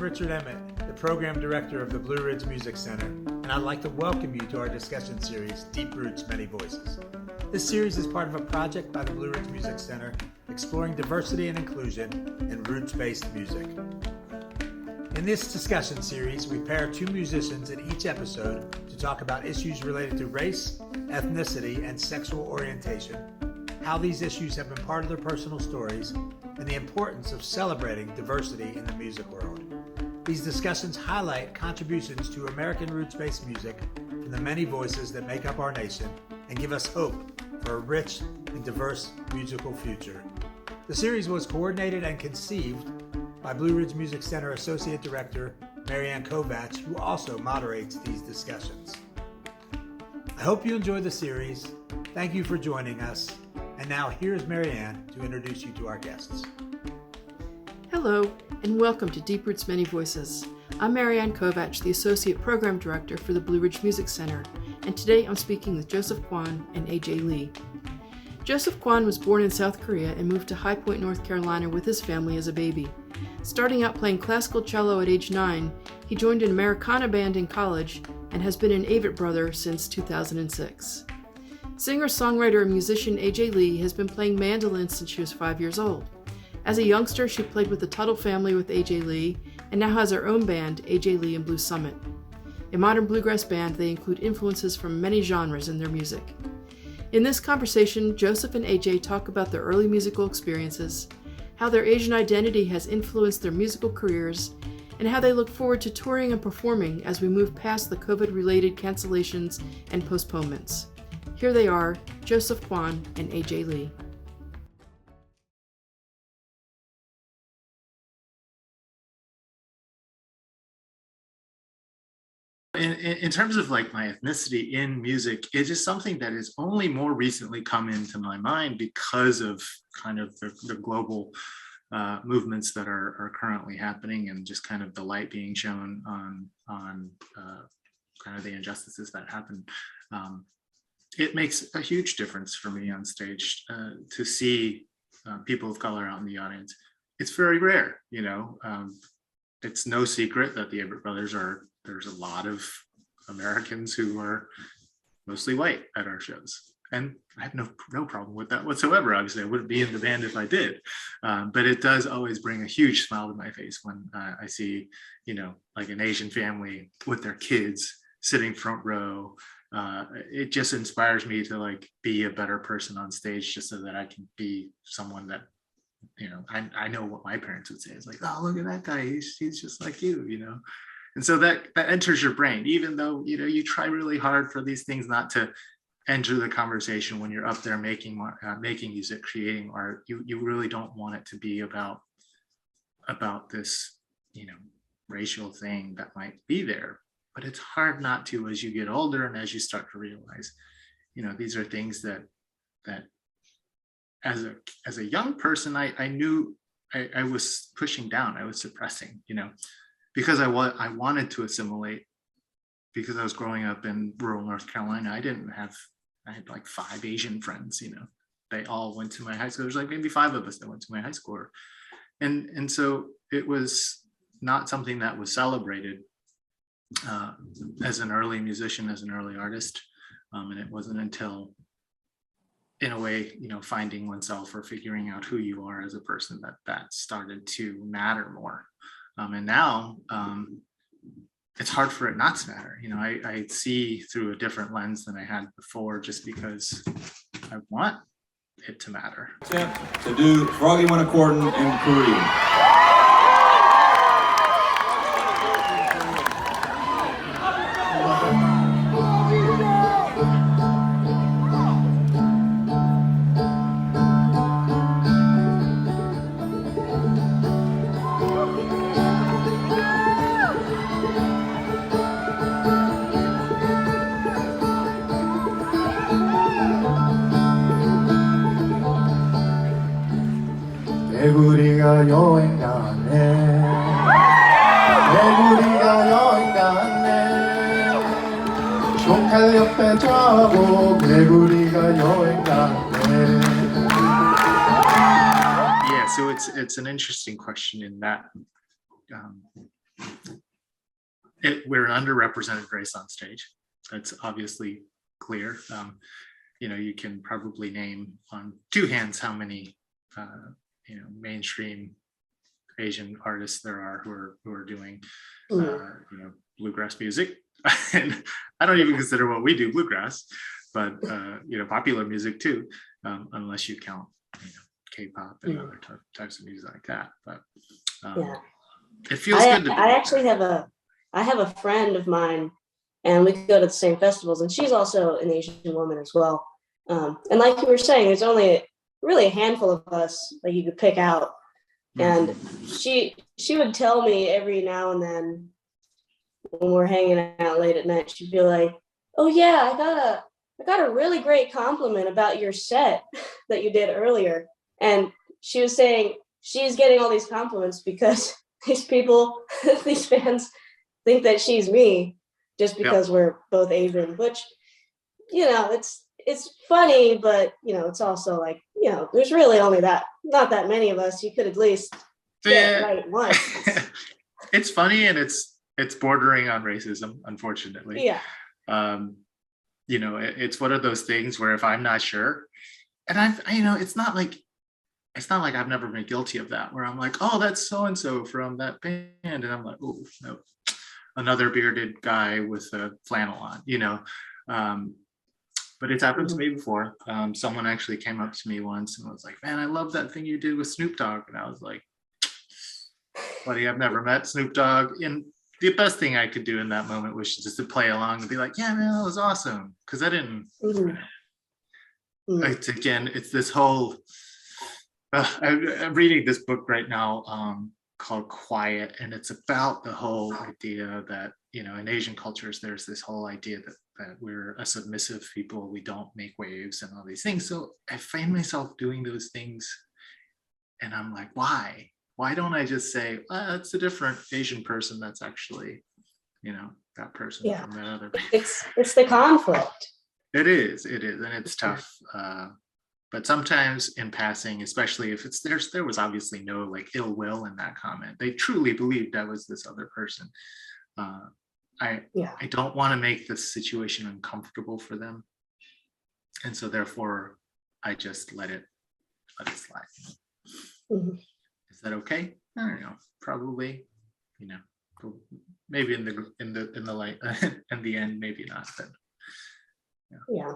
Richard Emmett, the Program Director of the Blue Ridge Music Center, and I'd like to welcome you to our discussion series, Deep Roots, Many Voices. This series is part of a project by the Blue Ridge Music Center exploring diversity and inclusion in roots-based music. In this discussion series, we pair two musicians in each episode to talk about issues related to race, ethnicity, and sexual orientation, how these issues have been part of their personal stories, and the importance of celebrating diversity in the music world. These discussions highlight contributions to American roots-based music from the many voices that make up our nation and give us hope for a rich and diverse musical future. The series was coordinated and conceived by Blue Ridge Music Center Associate Director Marianne Kovatch, who also moderates these discussions. I hope you enjoy the series. Thank you for joining us. And now here's Marianne to introduce you to our guests. Hello, and welcome to Deep Roots, Many Voices. I'm Marianne Kovatch, the Associate Program Director for the Blue Ridge Music Center, and today I'm speaking with Joseph Kwon and AJ Lee. Joseph Kwon was born in South Korea and moved to High Point, North Carolina with his family as a baby. Starting out playing classical cello at age 9, he joined an Americana band in college and has been an Avett Brother since 2006. Singer, songwriter, and musician AJ Lee has been playing mandolin since she was 5 years old. As a youngster, she played with the Tuttle Family with AJ Lee and now has her own band, AJ Lee and Blue Summit. A modern bluegrass band, they include influences from many genres in their music. In this conversation, Joseph and AJ talk about their early musical experiences, how their Asian identity has influenced their musical careers, and how they look forward to touring and performing as we move past the COVID-related cancellations and postponements. Here they are, Joseph Kwon and AJ Lee. In terms of like my ethnicity in music, it's just something that has only more recently come into my mind because of kind of the global movements that are currently happening and just kind of the light being shown on kind of the injustices that happen. It makes a huge difference for me on stage to see people of color out in the audience. It's very rare, you know. It's no secret that the Avett Brothers there's a lot of Americans who are mostly white at our shows. And I have no problem with that whatsoever. Obviously, I wouldn't be in the band if I did. But it does always bring a huge smile to my face when I see, you know, like an Asian family with their kids sitting front row. It just inspires me to like be a better person on stage just so that I can be someone that, you know, I know what my parents would say. It's like, oh, look at that guy. He's just like you know. And so that enters your brain, even though, you know, you try really hard for these things not to enter the conversation when you're up there making music, creating art. You really don't want it to be about this, you know, racial thing that might be there. But it's hard not to as you get older and as you start to realize, you know, these are things that as a young person, I knew I was pushing down, I was suppressing, you know, because I wanted to assimilate. Because I was growing up in rural North Carolina, I had like 5 Asian friends, you know, they all went to my high school. There's like maybe 5 of us that went to my high school. And so it was not something that was celebrated as an early musician, as an early artist. And it wasn't until, in a way, you know, finding oneself or figuring out who you are as a person that started to matter more. And now it's hard for it not to matter. You know, I see through a different lens than I had before just because I want it to matter. Attempt to do Froggy One Accordion in Korean. 개구리가 여행 가네 개구리가 여행 가네 쇼칼 옆에 자고 개구리가 여행 가네. Yeah, so it's an interesting question in that we're an underrepresented race on stage. That's obviously clear. You can probably name on two hands how many mainstream Asian artists there are who are doing bluegrass music. And I don't even consider what we do bluegrass, but popular music too, unless you count K-pop and other types of music like that. But it feels good to be. I actually have a friend of mine, and we go to the same festivals, and she's also an Asian woman as well. And like you were saying, there's only really a handful of us that you could pick out. And she would tell me every now and then when we're hanging out late at night, she'd be like, "Oh yeah, I got a really great compliment about your set that you did earlier." And she was saying she's getting all these compliments because these people, these fans think that she's me just because we're both Asian, which, it's funny, but, it's also like, there's really only not that many of us. You could at least get it right once. It's funny, and it's bordering on racism, unfortunately. Yeah. It's one of those things where if I'm not sure, and it's not like I've never been guilty of that, where I'm like, oh, that's so-and-so from that band. And I'm like, oh, no, another bearded guy with a flannel on, but it's happened to me before. Someone actually came up to me once and was like, "Man, I love that thing you did with Snoop Dogg." And I was like, buddy, I've never met Snoop Dogg. And the best thing I could do in that moment was just to play along and be like, "Yeah, man, that was awesome." Because I didn't, it's this whole, I'm reading this book right now called Quiet, and it's about the whole idea that, in Asian cultures, there's this whole idea that we're a submissive people, we don't make waves and all these things. So I find myself doing those things, and I'm like, why don't I just say, it's a different Asian person that's actually, that person from that other. It's the conflict. It is, and it's tough. But sometimes in passing, especially if there was obviously no like ill will in that comment. They truly believed I was this other person. I don't want to make this situation uncomfortable for them. And so therefore I just let it slide. Is that okay? I don't know. Probably, maybe in the light in the end, maybe not. But Yeah.